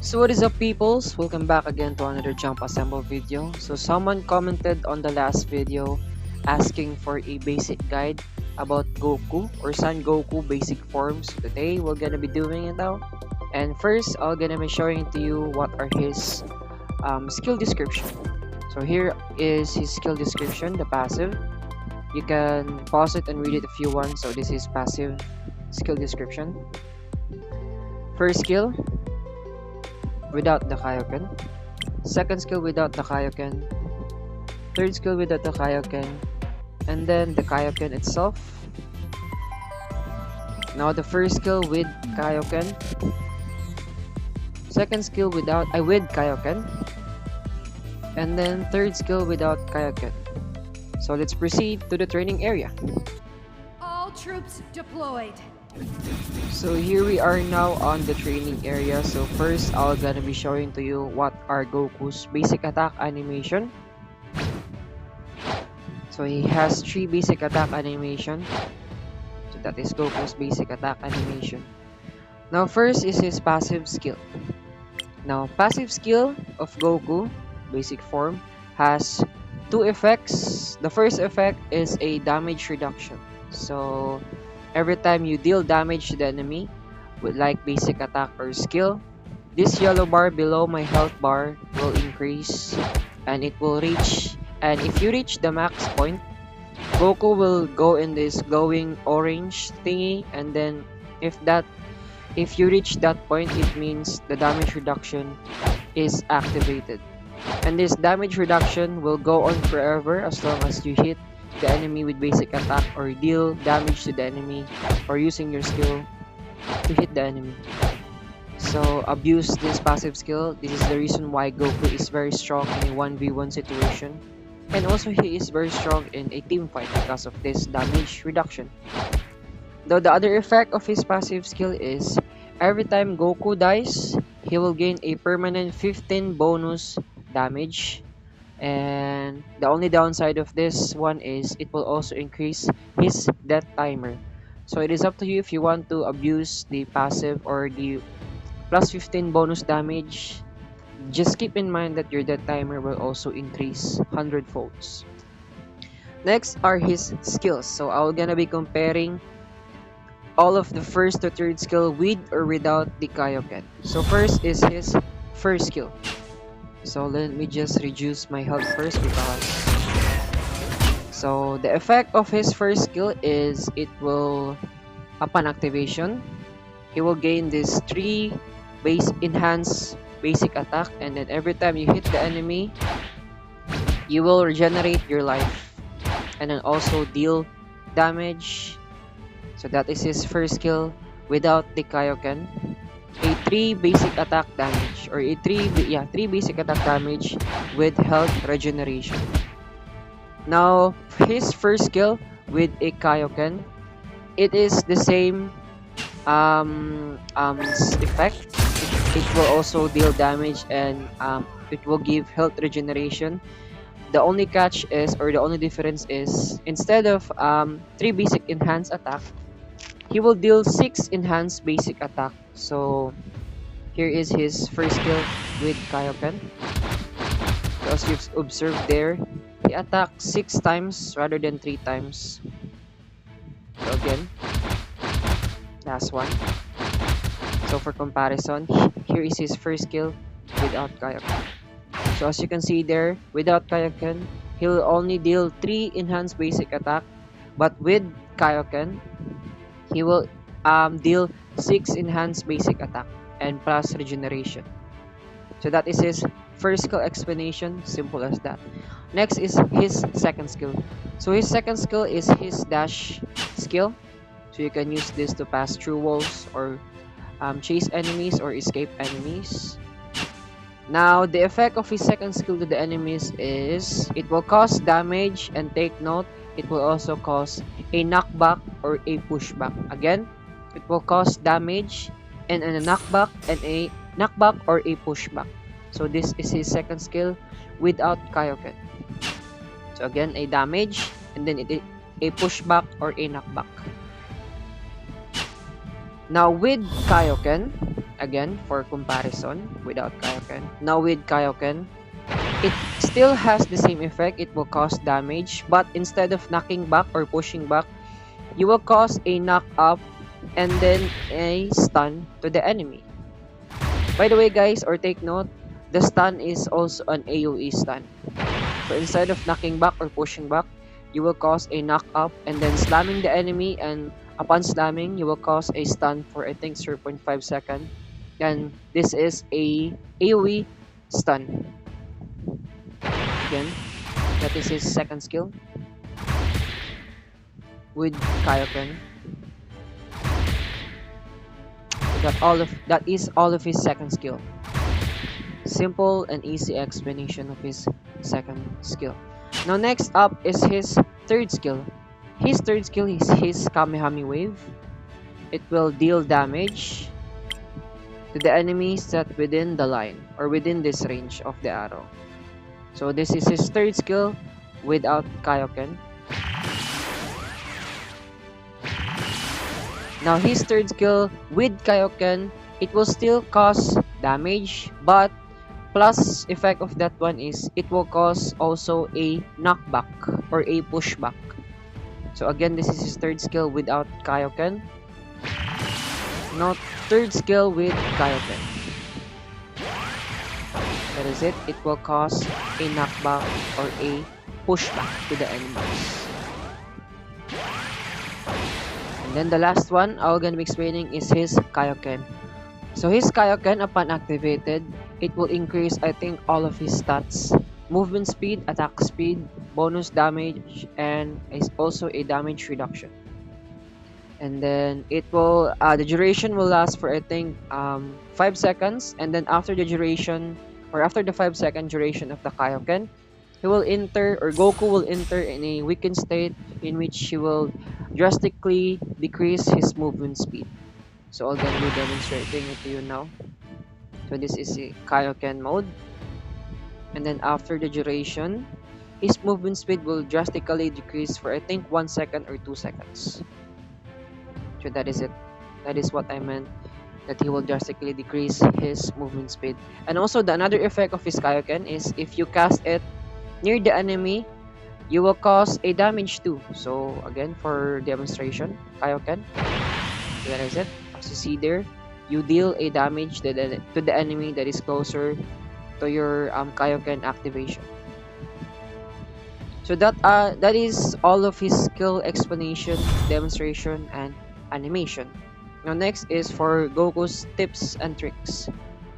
So what is up, peoples? Welcome back again to another jump assemble video. So someone commented on the last video asking for a basic guide about Goku or Son Goku basic forms. Today we're gonna be doing it now. And first I'm gonna be showing to you what are his skill description. So here is his skill description, the passive. You can pause it and read it if you want. So this is passive skill description. First skill, without the Kaioken. Second skill without the Kaioken. Third skill without the Kaioken. And then the Kaioken itself. Now the first skill with Kaioken. Second skill with Kaioken. And then third skill without Kaioken. So let's proceed to the training area. All troops deployed. So here we are now on the training area. So first I'm gonna be showing to you what are Goku's basic attack animation. So he has 3 basic attack animation. So that is Goku's basic attack animation. Now first is his passive skill. Now passive skill of Goku, basic form, has 2 effects. The first effect is a damage reduction. So every time you deal damage to the enemy with like basic attack or skill, this yellow bar below my health bar will increase and it will reach, and if you reach the max point, Goku will go in this glowing orange thingy, and then if you reach that point, it means the damage reduction is activated. And this damage reduction will go on forever as long as you hit the enemy with basic attack or deal damage to the enemy or using your skill to hit the enemy. So abuse this passive skill. This is the reason why Goku is very strong in a 1v1 situation, and also he is very strong in a team fight because of this damage reduction. Though the other effect of his passive skill is every time Goku dies, he will gain a permanent 15 bonus damage. And the only downside of this one is it will also increase his death timer. So it is up to you if you want to abuse the passive or the plus 15 bonus damage. Just keep in mind that your death timer will also increase 100 folds. Next are his skills. So I'm gonna be comparing all of the first to third skill with or without the Kaioken. So first is his first skill. So let me just reduce my health first because... So the effect of his first skill is it will, upon activation, he will gain this 3 base enhanced basic attack, and then every time you hit the enemy, you will regenerate your life and then also deal damage. So that is his first skill without the Kaioken. A 3 basic attack damage or a 3 basic attack damage with health regeneration. Now his first skill with a Kaioken, it is the same effect. It will also deal damage and it will give health regeneration. The only catch is, or the only difference is, instead of 3 basic enhanced attack, he will deal 6 enhanced basic attack. So here is his first skill with Kaioken. So as you've observed there, he attacks 6 times rather than 3 times. So again, last one. So for comparison, here is his first skill without Kaioken. So as you can see there, without Kaioken, he will only deal 3 enhanced basic attack, but with Kaioken, he will deal 6 enhanced basic attack and plus regeneration. So that is his first skill explanation, simple as that. Next is his second skill. So his second skill is his dash skill. So you can use this to pass through walls or chase enemies or escape enemies. Now the effect of his second skill to the enemies is it will cause damage, and take note, it will also cause a knockback or a pushback. Again, it will cause damage and a knockback or a pushback. So this is his second skill without Kaioken. So again, a damage and then a pushback or a knockback. Now with Kaioken, again for comparison without Kaioken. Now with Kaioken, it still has the same effect. It will cause damage, but instead of knocking back or pushing back, you will cause a knock up and then a stun to the enemy. By the way, guys, or take note, the stun is also an AoE stun. So instead of knocking back or pushing back, you will cause a knock up and then slamming the enemy, and upon slamming, you will cause a stun for I think 0.5 second. And this is a AoE stun. Again, that is his second skill with Kaioken. That is all of his second skill. Simple and easy explanation of his second skill. Now next up is his third skill. His third skill is his Kamehame Wave. It will deal damage to the enemy set within the line or within this range of the arrow. So this is his third skill without Kaioken. Now his third skill with Kaioken, it will still cause damage, but plus effect of that one is it will cause also a knockback or a pushback. So again, this is his third skill without Kaioken. Now third skill with Kaioken. That is it. It will cause a knockback or a pushback to the enemies. And then the last one I'm gonna be explaining is his Kaioken. So his Kaioken, upon activated, it will increase I think all of his stats. Movement speed, attack speed, bonus damage, and is also a damage reduction. And then it will the duration will last for I think 5 seconds, and then after the duration or after the 5-second duration of the Kaioken, he will enter or Goku will enter in a weakened state in which he will drastically decrease his movement speed. So I'm gonna be demonstrating it to you now. So this is the Kaioken mode, and then after the duration, his movement speed will drastically decrease for I think 1 second or 2 seconds. So that is it. That is what I meant, that he will drastically decrease his movement speed. And also the another effect of his Kaioken is if you cast it near the enemy, you will cause a damage too. So again, for demonstration, Kaioken. So that is it. As you see there, you deal a damage to the enemy that is closer to your Kaioken activation. So that is all of his skill explanation, demonstration, and animation. Now next is for Goku's tips and tricks.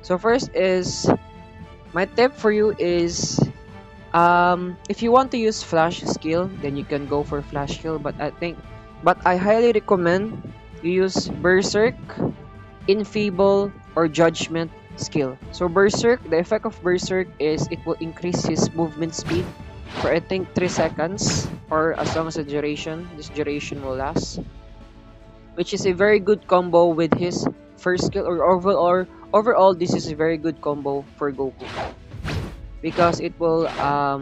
So first is my tip for you is if you want to use flash skill, then you can go for flash skill, but I highly recommend you use berserk, enfeeble, or judgment skill. So berserk, the effect of berserk is it will increase his movement speed for I think 3 seconds or as long as the duration this duration will last, which is a very good combo with his first skill, or overall this is a very good combo for Goku because it will uh,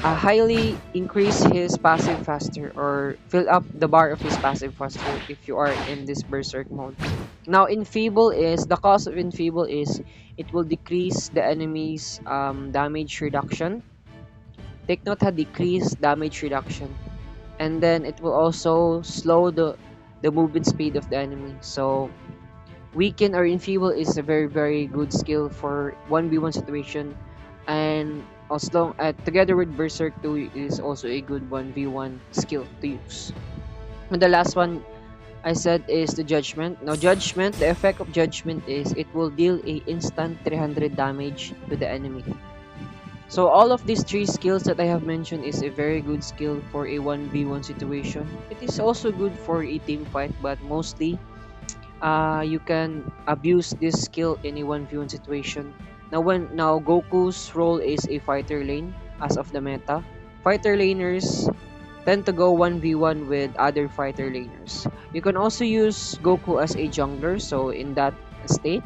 highly increase his passive faster or fill up the bar of his passive faster if you are in this berserk mode. Now enfeeble is the cause of enfeeble is it will decrease the enemy's damage reduction. Take note, ha, decrease damage reduction, and then it will also slow the movement speed of the enemy. So weaken or enfeeble is a very good skill for 1v1 situation, and also together with berserk 2 is also a good 1v1 skill to use. And the last one I said is the judgment. Now judgment, the effect of judgment is it will deal a instant 300 damage to the enemy. So all of these 3 skills that I have mentioned is a very good skill for a 1v1 situation. It is also good for a team fight, but mostly you can abuse this skill in a 1v1 situation. Now Goku's role is a fighter lane as of the meta. Fighter laners tend to go 1v1 with other fighter laners. You can also use Goku as a jungler, so in that state,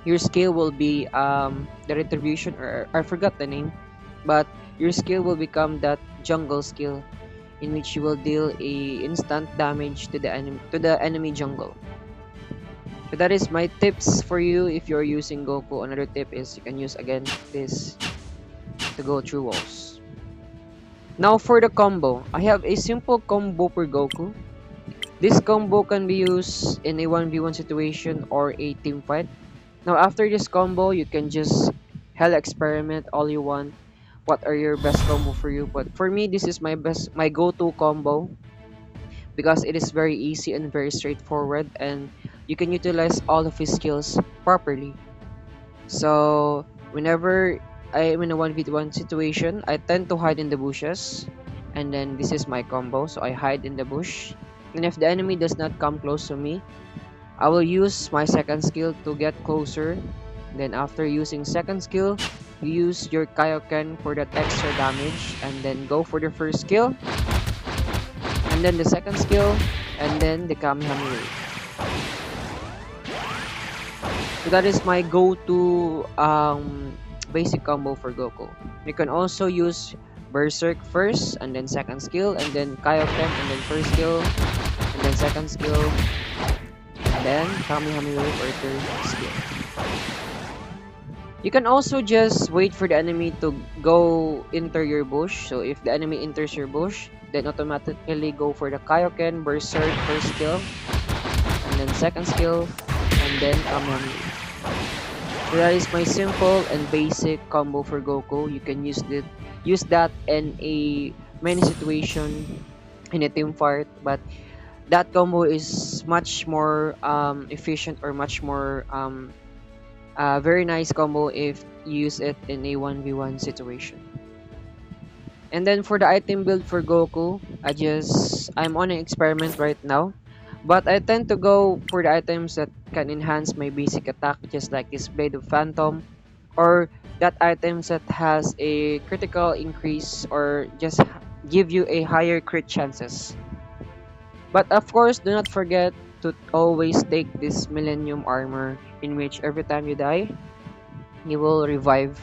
your skill will be the retribution, or I forgot the name, but your skill will become that jungle skill in which you will deal a instant damage to the enemy jungle. So that is my tips for you if you're using Goku. Another tip is you can use again this to go through walls. Now for the combo, I have a simple combo for Goku. This combo can be used in a 1v1 situation or a team fight. Now after this combo, you can just hell experiment all you want. What are your best combo for you? But for me, this is my go-to combo because it is very easy and very straightforward, and you can utilize all of his skills properly. So whenever I'm in a 1v1 situation, I tend to hide in the bushes, and then this is my combo. So I hide in the bush, and if the enemy does not come close to me, I will use my second skill to get closer. Then after using second skill, you use your Kaioken for that extra damage, and then go for the first skill, and then the second skill, and then the Kamehameha. So that is my go-to basic combo for Goku. You can also use Berserk first, and then second skill, and then Kaioken, and then first skill, and then second skill, and then Kamehameha for third skill. You can also just wait for the enemy to go enter your bush. So if the enemy enters your bush, then automatically go for the Kaioken, Berserk, first skill, and then second skill, and then Kamehameha. So that is my simple and basic combo for Goku. You can use that in a many situation in a team fight, but that combo is much more efficient or much more very nice combo if you use it in a 1v1 situation. And then for the item build for Goku, I'm on an experiment right now. But I tend to go for the items that can enhance my basic attack, just like this Blade of Phantom, or that items that has a critical increase or just give you a higher crit chances. But of course, do not forget to always take this Millennium Armor, in which every time you die, you will revive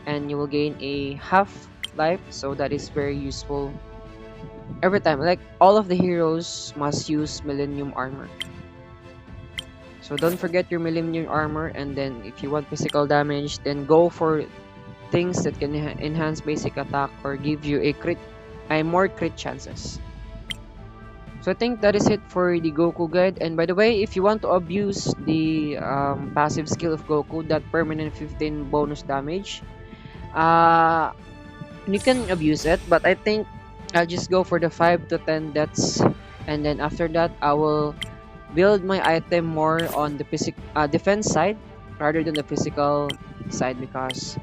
and you will gain a half life, so that is very useful every time. Like all of the heroes must use Millennium Armor. So don't forget your Millennium Armor, and then if you want physical damage, then go for things that can enhance basic attack or give you a more crit chances. So I think that is it for the Goku guide. And by the way, if you want to abuse the passive skill of Goku, that permanent 15 bonus damage, uh, you can abuse it. But I think I'll just go for the 5 to 10 deaths, and then after that, I will build my item more on the defense side rather than the physical side, because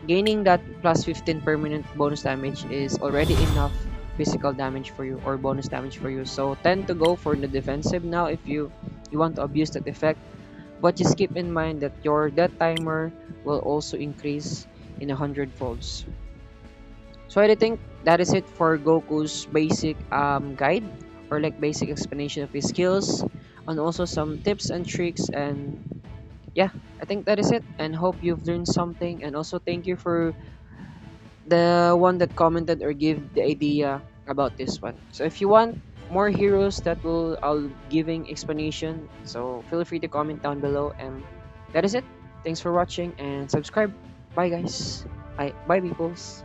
gaining that plus 15 permanent bonus damage is already enough physical damage for you or bonus damage for you. So tend to go for the defensive now if you want to abuse that effect, but just keep in mind that your death timer will also increase in 100 folds. So I think that is it for Goku's basic guide, or like basic explanation of his skills, and also some tips and tricks. And yeah, I think that is it, and hope you've learned something. And also thank you for the one that commented or give the idea about this one. So if you want more heroes that will I'll giving explanation, so feel free to comment down below. And that is it. Thanks for watching and subscribe. Bye guys. Bye peoples.